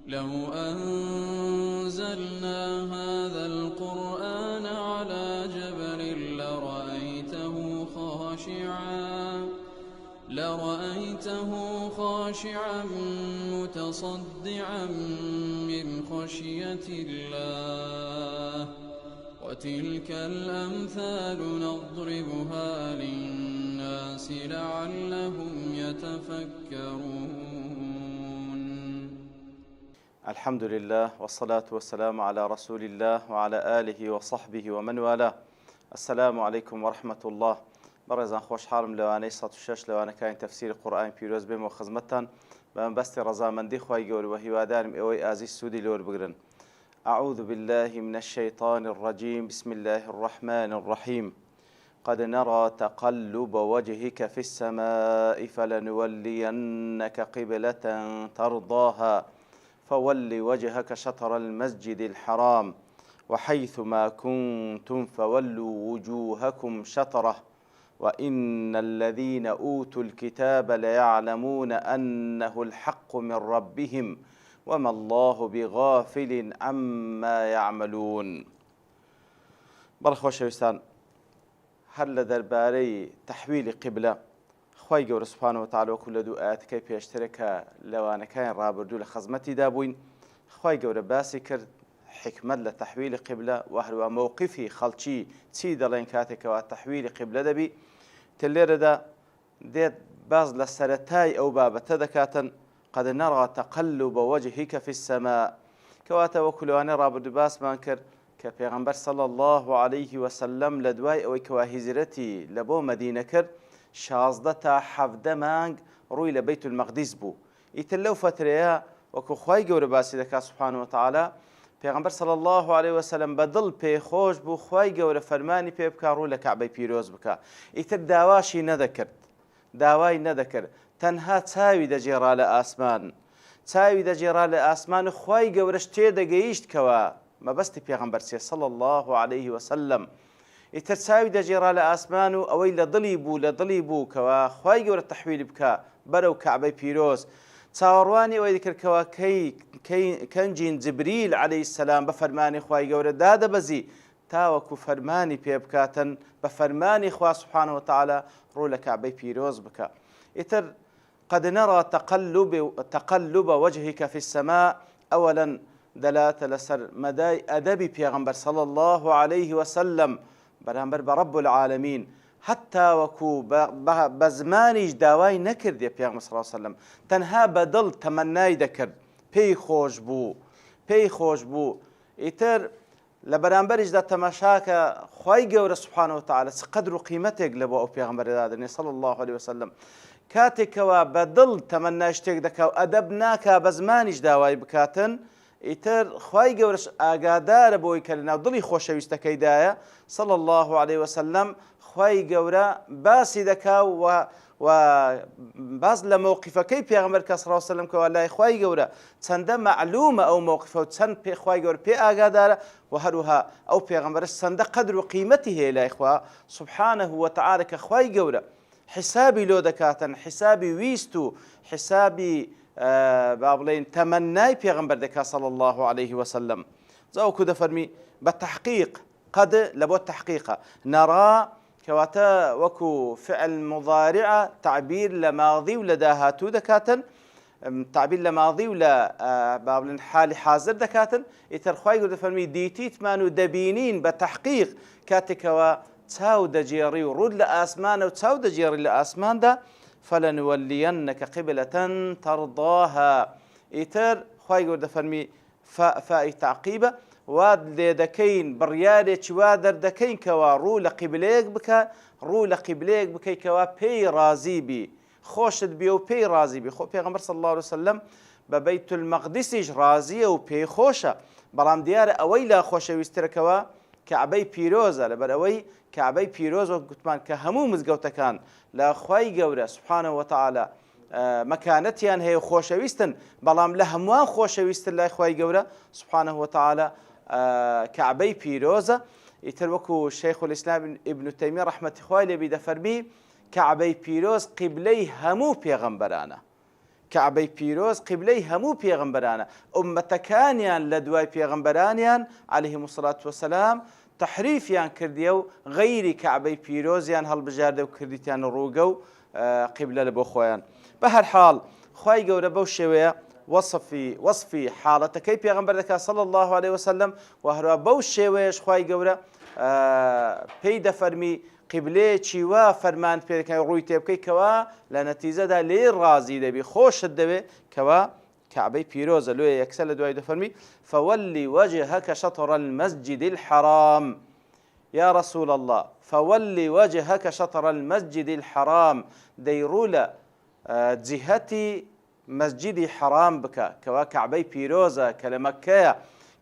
لو أنزلنا هذا القرآن على جبل لرأيته خاشعا متصدعا من خشية الله. وتلك الأمثال نضربها للناس لعلهم يتفكرون. الحمد لله والصلاة والسلام على رسول الله وعلى آله وصحبه ومن والاه. السلام عليكم ورحمة الله. بەڕێزان خۆشحاڵم لەوانەی 106 لەوانەکانی تەفسیری قورئانی پیرۆز بێمەوە خزمەتتان بە مەبەستی ڕەزامەندی خوای گەورە و هیوادارم ئێوەی ئازیز سوودی لێوە بگرن. أعوذ بالله من الشيطان الرجيم بسم الله الرحمن الرحيم قد نرى تقلب وجهك في السماء فلنولينك قبلة ترضاها فول وجهك شطر المسجد الحرام وحيثما كنتم فولوا وجوهكم شطره وإن الذين أوتوا الكتاب ليعلمون أنه الحق من ربهم وما الله بغافل عما يعملون. بەڕخۆشەویستان، هەر لە دەربارەی تەحویلی قیبلە خوای گەورە سوبحانەهو وتەعالا وەکو لە دوو ئاەتەکەی پێشترە کە لەوانەکانی ڕابردوو لە خزمەتیدا بووین، خوای گەورە باسی کرد حکمت لە تەحویلی قیبلە و هەروە مەوقیفی خەڵکی چی دەڵێن کاتێکەوە تەحویلی قیبلە دەبی. لێرەدا دێت باز لە سەرەتای ئەو بابەتە دەکاتن قد نرى تقلب وجهك في السماء، کەواتە وەکو لەوانەی ڕابردوو باسمان کرد کە پێغەمبەر صلی الله عليه وسلم لە دوای ئەوەی کەوا هیجرەتی لە بۆ مەدینە کرد 16 تا 17 مانگ ڕووی لە بەیت المەقدیس بوو. ئیتر لەو فترەیە وەکو خوای گەورە باسی دەکات سوبحانه وتعالا، پێغەمبەر صلی الله عليه وسلم بەدڵ پێخۆش بوو خوای گەورە فەرمانی پێ بکە ڕوو لە کەعبەی پیرۆز بکە. ئیتر داواشی نەدەکرد، داوای نەدەکرد، تەنها چاوی دەجێڕا لە ئاسمان، چاوی دەجێڕا لە ئاسمان و خوای گەورەش تێدەگەیشتکەوە مەبەستی پێغەمبەر صلی الله عليه وسلم. ئیتر چاوی دەجێڕا لە ئاسمان و ئەوەی لە دڵی بوو کەوا خوای گەورە تەحویل بکە بەرەو کەعبەی پیرۆز. چاوەڕوانی ئەوەی دەکردکەوە کەنجین جبریل عەلەیهی السەلام بە فەرمانی خوای گەورە دادەبەزی تاوەکو فەرمانی پێ بکاتن بە فەرمانی خوا سوبحانه وتعالا ڕوو لە کەعبەی پیرۆز بکە. ئیتر قد نرى تقلب وجهك في السماء أولا دلالة لەسەر مەدای ئەدەبی پێغەمبەر صلی الله عليه وسلم بەرامبەر بە رب العالمین، حتا وەکو بە زمانیش داوای نەکردێ پێغەمبەر صلی الله عليه وسلم، تەنها بەدڵ تەمەنای دەکرد، پێی خۆش بوو. ئیتر لە بەرامبەریشدا تەماشاکە خوای گەورە سوبحانه وتعالا چ قەدر و قیمەتێک لە بۆ ئەو پێغەمبەرە دادنێ صلی الله عليه وسلم. کاتێکەوە بەدڵ تەمەنای شتێک دەکا و ئەدەب ناکا بە زمانیش داوای بکاتن، ئیتر خوای گەورەش ئاگادارە بۆی کە لە ناو دڵی خۆشەویستەکەیدایە صلی الله عليه وسلم. خوای گەورە باسی دەکا و باز لە موقفەکەی پێغەمبەر کە صلی الله عليه وسلم کەوا لای خوای گەورە چەندە معلومە ئەو موقفە و چەند پێ خوای گەورە پێ ئاگادارە و هەروها ئەو پێغەمبەرش چەندە قەدر و قیمەتی هەیە لای خوا سوبحانه وتعالا کە خوای گەورە حسابی لۆ دەکاتن، حسابی ویست و حسابی با بڵێن تەمەنای پێغەمبەر دەکات صلی الله عليه وسلم. زاوەکو دەفەرمی بە تەحقیق، قەد لە بۆ تەحقیقە، نەڕا کەواتە وەکو فعل مضارعە تعبیر لە ماضی و لە داهاتوو دەکاتن، تعبیر لە ماضی و لە با بڵێن حالی حاضر دەکاتن. ئیتر خوای گەورە دەفەرمی دیتیتمان و دەبینین بە تەحقیق کاتێکەوە چاو دەجێڕی و ڕوود لە ئاسمانە و چاو دەجێڕی لە ئاسماندا فلنولينك قبلة ترضاها. ئیتر خوای گەورە دەفەرمی فای تعقیبە واد لێ دەکەین بڕیارێکی وا دەردەکەین کەوا ڕوو لە قیبلەیەک بکە، ڕوو لە قیبلەیەک بکەیتەوە پێی ڕازی بی، خۆشت بێ و پێی ڕازی بی. خۆ پێغەمبەر صلی الله عليه وسلم بە بەیت المەقدیسیش ڕازیە و پێی خۆشە، بەڵام دیارە ئەوەی لا خۆشەویستترەکەوە کەعبەی پیرۆزە، لەبەر ئەوەی کەعبەی پیرۆز وەک گوتمان کە هەموو مزگەوتەکان لە خوای گەورە سوبحانه وتعالا مەکانەتیان هەیە و خۆشەویستن، بەڵام لە هەمووان خۆشەویستن لای خوای گەورە سوبحانه وتعالا کەعبەی پیرۆزە. ئیتر وەکو شەیخ الئیسلام ئیبن تەیمیە ڕەحمەتی خوای لێبی دەفەرمی کەعبەی پیرۆز قیبلەی هەموو پێغەمبەرانە، کعبەی پیرۆز قیبلەی هەموو پێغەمبەرانە ئوممەتەکانیان لە دوای پێغەمبەرانیان عەلەیهیمو سەڵات وەسەلام تەحریفیان کردیە و غەیری کعبەی پیرۆزیان هەڵبژاردە و کردیتیان ڕووگە و قیبلە لە بۆ خۆیان. بە هەر حاڵ خوای گەورە بەو شێوەیە وەصفی حاڵەتەکەی پێغەمبەر دەکات صلی الله عليه وسلم و هەروە بەو شێوەیەش خوای گەورە پێی دەفەرمی قیبلەیەکی وا فەرمان پێ دەکەی ڕووی تێ بکەی کەوا لە نەتیجەدا لێ ڕازی دەبی خۆشت دەوێت کەوا كعبەی پیرۆزە لێ یەکسەر لە دوای دەفەرمی فولي وجهك شطر المسجد الحرام يا رسول الله فولي وجهك شطر المسجد الحرام دەیڕوو لە جهەتی مسجدی حرام بکە کەوا کعبەی پیرۆزە کە لە مەککەیە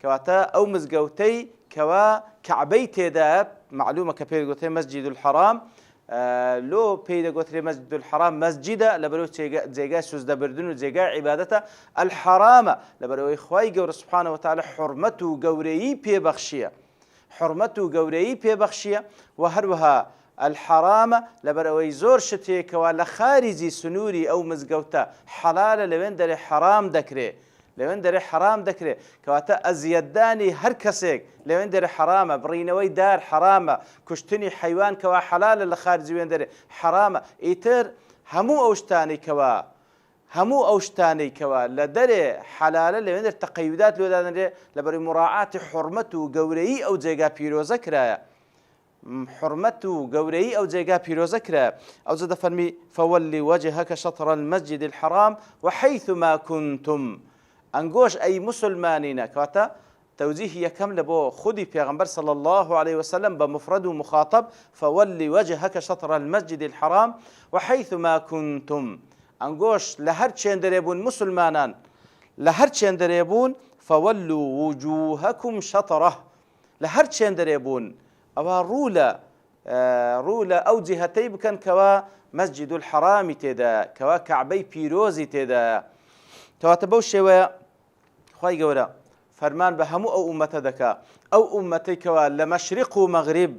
کەواتە ئەو مزگەوتەی کەوا کعبەی تێدایە معلومە کە پێی دەگوترێ مەسجد الحرام لۆ پێی دەگوترێ مەسجد الحرام مەسجدە لەبەرەوە جێگای سوزدەبردن و جێگای عیبادەتە الحرامە لەبەرەوەی خوای گەورە سوبحانەهو وتعالە حورمەت و گەورەیی پێبەخشیە حورمەت و گەورەیی پێبەخشیە و هەروەها الحرامە لەبەرەوەی زۆر شتێکەوە لە خارجی سنووری ئەو مزگەوتە حەلالە لەوێن دەرێ حرام دەکرێ لەوێن دەرێ حرام دەکرێت کەواتە ئەزیەتدانی هەر کەسێک لەوێن دەرێ حرامە بڕینەوەی دار حرامە کوشتنی حیوان کەوا حەلالە لە خارجی وێن دەرێ حرامە ئیتر هەموو ئەو شتانەی کەوا لە دەرێ حەلالە لەوێن دەر تەقەیودات لێدادەنرێ لەبەرەوەی مراعاتی حورمەت و گەورەیی ئەو جێگا پیرۆزە کرایە حرمەت و گەورەی ئەو جێگا پیرۆزە کرایە ئەوجا دەفەرمی فولي وجهك شطر المسجد الحرام وحيثما كنتم ئەنگۆش ئەی مسلمانینە کەواتە تەوجیه یەکەم لە بۆ خودی پێغەمبەر صلی الله عليه وسلم بمفرد و مخاطب فولي وجهك شطر المسجد الحرام وحيثما كنتم ئەنگۆش لە هەر چێندەرێ بوون مسلمانان لە هەر چێندەرێ بوون فولوا وجوهكم شطره لە هەر چێندەرێ بوون ئەوە ڕوو لە ئەو جیهەتەی بکەن کەوا مەسجد الحرامی تێدا کەوا کعبەی پیرۆزی تێدا کەواتە بەو شێوەیە خوای گەورە فەرمان بە هەموو ئەو ئومەتە دەکا ئەو ئومەتەی کەوا لە مەشریق و مەغریب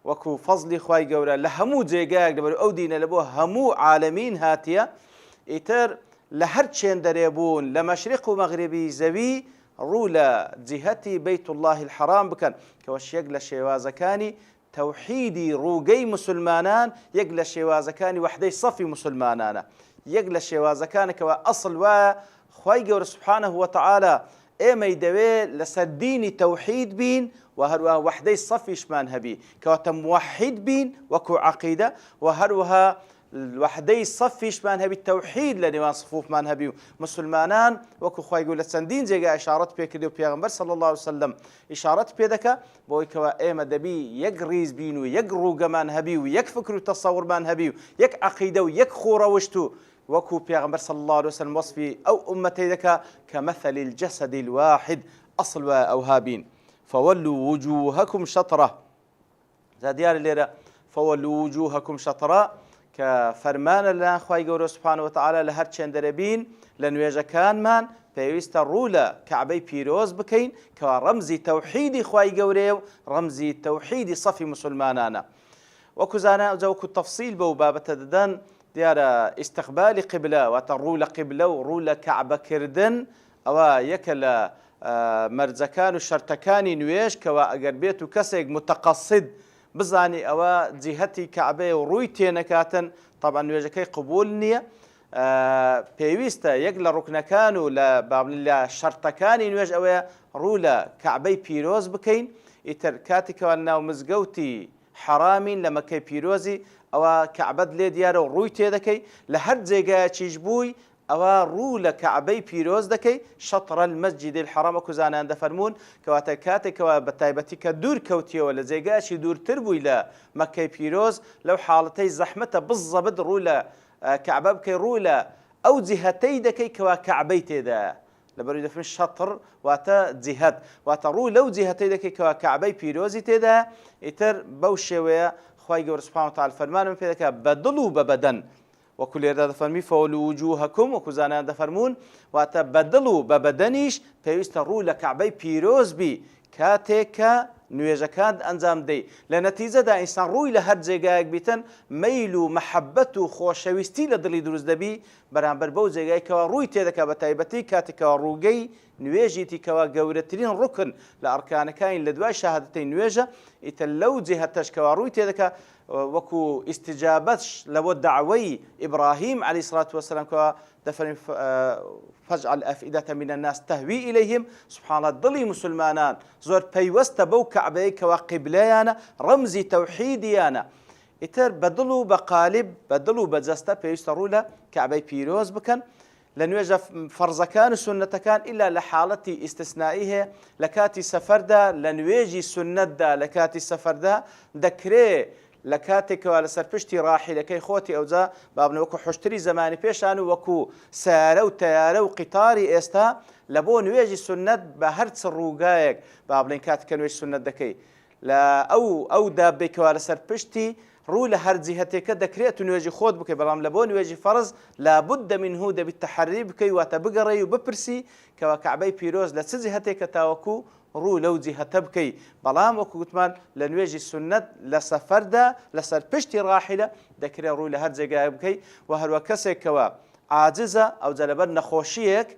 وەکو فەزلی خوای گەورە لە هەموو جێگایەک لەبەر ئەو دینە لە بۆ هەموو عالەمین هاتیە ئیتر لە هەر چێندەرێ بوون لە مەشریق و مەغریبی زەوی ڕوو لە جیهەتی بەیت الله الحرام بکەن کەوەش یەک لە شێوازەکانی تەوحیدی ڕووگەی مسلمانان یەک لە شێوازەکانی وەحدەی سەفی مسلمانانە یەک لە شێوازەکانێکەوە ئەسڵ وایە خوای گەورە سوبحانەهو وتعالە ئێمەی دەوێت لەسەر دینی تەوحید بین و هەروەها وەحدەی سەفیشمان هەبی کەواتە موحید بین وەکو عەقیدە و هەروەها وەحدەی سەفیشمان هەبی تەوحید لە نێوان سفوفمان هەبی و مسلمانان وەکو خوای گەورە لە چەندین جێگا ئیشارەت پێکردی و پێغەمبەر صلی الله عليه وسلم ئیشارەت پێ دەکا بۆی کەوا ئێمە دەبی یەک ڕیز بین و یەک ڕووگەمان هەبی و یەک فکر و تەسەوڕمان هەبی و یەک عەقیدە و یەک خوڕەوشت و وەکو پێغەمبەر صلی الله عليه وسلم وەصفی ئەو ئومەتەی دەکا كمثل الجسد الواحد ئەسڵ وایە ئەوها بین فولوا وجوهكم شطره زادیارە لێرە فولوا وجوهكم شطره کە فەرمانە لەلایەن خوای گەورە سوبحانەهو وتعالە لە هەر چێندەرە بین لە نوێژەکانمان پێویستە ڕوو لە کعبەی پیرۆز بکەین کەوا ڕەمزی تەوحیدی خوای گەورەیە و ڕەمزی تەوحیدی سەفی مسلمانانە وەکو زانایان ئەوجا وەکو تەفسیل بەو بابەتە دەدەن دیارە ئیستیقبالی قیبلە واتە ڕوو لە قیبلە و ڕوو لە کعبەکردن ئەوە یەکە لە مەرجەکان و شەرتەکانی نوێژ کەوا ئەگەر بێت و کەسێک متەقەسید بزانی ئەوە جیهەتی کعبەیە و ڕووی تێنەکاتن طبعا نوێژەکەی قبول نییە پێویستە یەک لە ڕوکنەکان و لە شەرتەکانی نوێژ ئەوەیە ڕوو لە کعبەی پیرۆز بکەین ئیتر کاتێکەوە ناو مزگەوتی حرامین لە مەکەی پیرۆزی ئەوە کعبەت لێ دیارە و ڕووی تێدەکەی لە هەر جێگایەکیش بووی ئەوە ڕوو لە کعبەی پیرۆز دەکەی شەطرە المەسجد الحرام وەکو زانایان دەفەرمون کەواتە کاتێکەوە بە تایبەتی کە دوور کەوتیەوە لە جێگایەکی دوورتر بووی لە مەکەی پیرۆز لەو حاڵەتەی زەحمەتە بزەبت ڕوو لە کعبە بکەی ڕوو لە ئەو جیهەتەی دەکەی کەوا کعبەی تێدایە لەبەرەوەی دەفەرمێن شەطر واتە جیهەت واتە ڕوو لەو جیهەتەی دەکەی کەوا کعبەی پیرۆزی تێدایە ئیتر بەو شێوەیە خوای گەورە سوبحانەهو وتعالە فەرمانمان پێ دەکات بە دڵ و بە بەدەن وەکو لێرەدا دەفەرمی فولوا وجوهكم وەکو زانایان دەفەرمون واتە بە دڵ و بە بەدەنیش پێویستە ڕوو لە کعبەی پیرۆز بی کاتێک کە نوێژەکان ئەنجام دەی لە نەتیجەدا ئینسان ڕووی لە هەر جێگایەک بیتن مەیل و مەحەبەت و خۆشەویستی لە دڵی دروست دەبی بەرامبەر بەو جێگایکەوە ڕووی تێدەکات بە تایبەتی کاتێکەوە ڕووگەی نوێژیتیکەوە گەورەترین ڕوکن لە ئەرکانەکانی لە دوای شاهادەتەی نوێژە ئیتر لەو جێهەتەشکەوە ڕووی تێدەکات وەکو ئیستیجابەتش لە بۆ داوای ئیبراهیم عەلەیهی سڵات وەسەلام کەوە دەفەرمێ فەجعل ئەفئیدەة من الناس تهوی إليهم سبحان الله دڵی مسلمانان زۆر پەیوەستە بەو کەعبەیە کەوا قیبلەیانە ڕەمزی تەوحیدیانە ئیتر بە دڵ و بە قالب بە دڵ و بە جەستە پێویستە ڕوو لە کەعبەی پیرۆز بکەن لە نوێژە فەرزەکان و سونەتەکان ئیلا لە حاڵەتی ئیستثنایی هەیە لە کاتی سەفەردا لە نوێژی سونەتدا لە کاتی سەفەردا دەکرێت لە کاتێکەوە لەسەر پشتی ڕاحیلەکەی خۆتی ئەوجا بابنە وەکو حشتری زمانی پێشان و وەکو سیارە و تەیارە و قیتاری ئێستا لە بۆ نوێژی سونەت بە هەر چ ڕووگایەک با بڵێن کاتێککە نوێژ سونەت دەکەی لە ئەو دابێکەوە لەسەر پشتی ڕوو لە هەر جیهەتێکە دەکرێت و نوێژی خۆت بکەی بەڵام لە بۆ نوێژی فەرز لابد منه دەبیت تەحەری بکەی واتە بگەڕێی و بپرسی کەوا کەعبەی پیرۆز لە چ جیهەتێکە تاوەکو ڕوو لەو جیهەتە بکەی بەڵام وەکو گوتمان لە نوێژی سونەت لە سەفەردا لەسەر پشتی ڕاحیلە دەکرێت ڕووی لە هەر جێگایە بکەی و هەروە کەسێکەوە عاجزە ئەوجا لەبەر نەخۆشیەک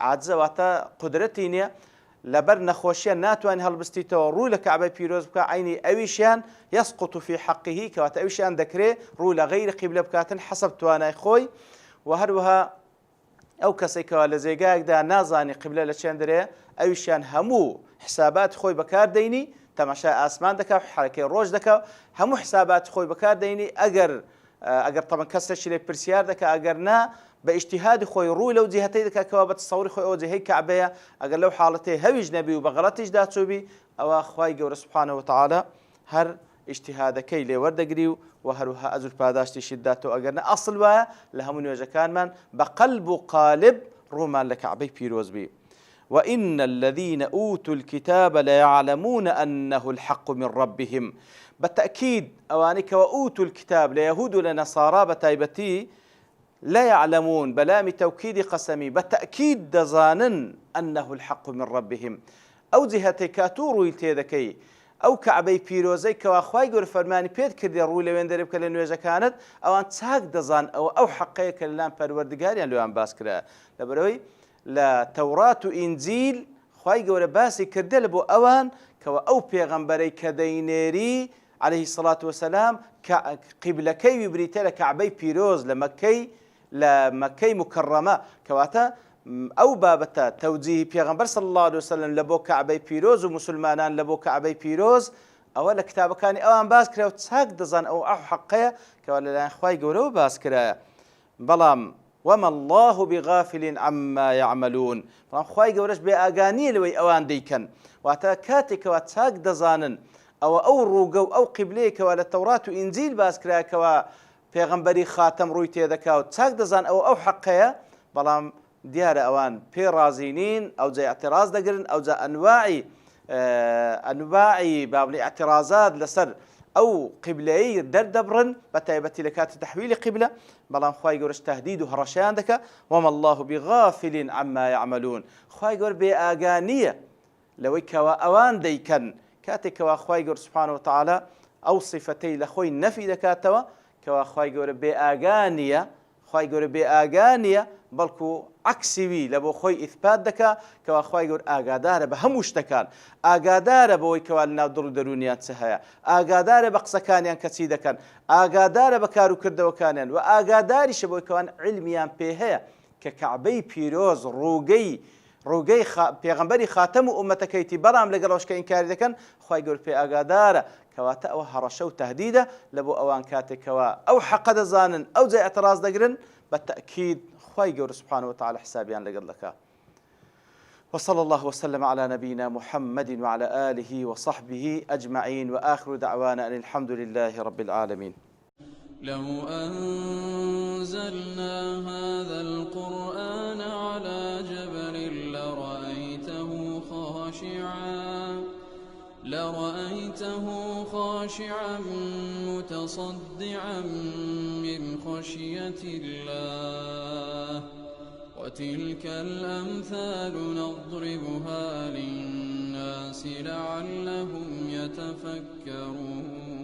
عاجزە واتە قودرەتی نییە لەبەر نەخۆشیە ناتوانێت هەڵبستیتەوە ڕوو لە کەعبەی پیرۆز بکە عینی ئەویشیان یەسقط فی حەقیه کەواتە ئەویشیان دەکرێت ڕوو لە غەیری قیبلە بکاتن حەسەب توانای خۆی و هەروەها ئەو کەسێکەوە لە جێگایەکدا نازانی قیبلە لە چێن دەرێ ئەویشیان هەموو حسابات خۆی بەکاردەینی تەماشای ئاسمان دەکات حرەکەی ڕۆژ دەکات هەموو حسابات خۆی بەکاردەینی ئەگەر تەمەن کەسێکی لێ پرسیار دەکات ئەگەر نا بە ئیجتیهادی خۆی ڕووی لەو جیهەتەی دەکاتەوە بە تەسەوری خۆی ئەوە جێهەی کەعبەیە ئەگەر لەو حاڵەتەی هەویش نەبی و بە غەڵەتیش داچووبی ئەوە خوای گەورە سوبحانەهو وتەعالە هەر ئیجتیهادەکەی لێ وەردەگری و هەروەها ئەجر پاداشتیشی داتەوە ئەگەرنە ئەسڵ وایە لە هەموو نوێژەکانمان بە قەلب و قالب ڕوومان لە کەعبەی پیرۆز بی وإن الذين أوتوا الكتاب ليعلمون أنه الحق من ربهم بالتأكيد أوانك وأوتوا الكتاب ليهود لنصارى بتايبتي لا يعلمون بلام توكيد قسمي بالتأكيد دزانن أنه الحق من ربهم أو جهتي كاتور يلتيذكي أو كعبي بيروزي كواخواي قول فرماني بيد كردي الرولي وين درب كلا نوجه كانت أو أن تساق دزان أو حقيقة كلام پروردگار يعني لو أن باسكرا لبروي لا توراة وإنجيل خواي قول باسي كردي لبو أوان كوا أو بيغمبري كدينيري عليه الصلاة والسلام قبلكي وبريتالا كعبي بيروز لمكي مكرمة كواتا أو بابتا توجيه بيغمبر صلى الله عليه وسلم لبو كعبي بيروز ومسلمانان لبو كعبي بيروز أولا كتاب كان أوان باسكرا وتساق دزان أو حقيا كوالا لان خواي قولوا باسكرا بلام وما الله بغافل عما يعملون بلام خواي قولش بأغاني لوي أوان ديكن واتا كاتك وتساق دزانن أو روغو أو قبليك ولا التوراة وإنجيل باسكرا كوا بيغمبري خاتم رويتي ذكا وتساق دزان أو حقيا بلام دیارە ئەوان پێ رازینین ئەو جای اعتراض دەگرن ئەو جا ئەنواعی بابلی اعتراضات لەسەر ئەو قیبلەیە دەردەبڕن بە تایبەتی لە کاتی تەحویلی قیبلە بەڵام خوای گەورەش تهدید و هەڕەشیان دەکا وما الله بغافل عما يعملون خوای گەورە بێ ئاگانیە لەوەی کەوا ئەوان دەیکەن کاتێکەوە خوای گەورە سوبحانەهو وتەعالە ئەو صیفەتەی لە خۆی نەفی دەکاتەوە کەوا خوای گەورە بێ ئاگانیە خوای گەورە بێ ئاگانیە بەڵکو عکسیوی لە بۆ خۆی ئیثبات دەکا کەوا خوای گەورە ئاگادارە بە هەموو شتەکان ئاگادارە بەوەی کەوا لەناو دڵ و دەرونیان چ هەیە ئاگادارە بە قسەکانیان کە چی دەکەن ئاگادارە بە کار و کردەوەکانیان و ئاگاداریشە بۆی کەوان علمیان پێ هەیە کە کەعبەی پیرۆز ڕووگەی پێغەمبەری خاتەم و ئومەتەکەیتی بەڵام لەگەڵەوەش کە ئینکاری دەکەن خوای گەورە پێ ئاگادارە کەواتە ئەوە هەڕەشە و تەهدیدە لە بۆ ئەوان کاتێکەوە ئەو حەقە دەزانن ئەو جای ئەتراز دەگرن بالتأكيد خواي قول سبحانه وتعالى حسابيان لقلك وصلى الله وسلم على نبينا محمد وعلى آله وصحبه أجمعين وآخر دعوانا أن الحمد لله رب العالمين لو أنزلنا هذا القرآن على جبل لرأيته خاشعا متصدعا من خشية الله وتلك الأمثال نضربها للناس الناس لعلهم يتفكرون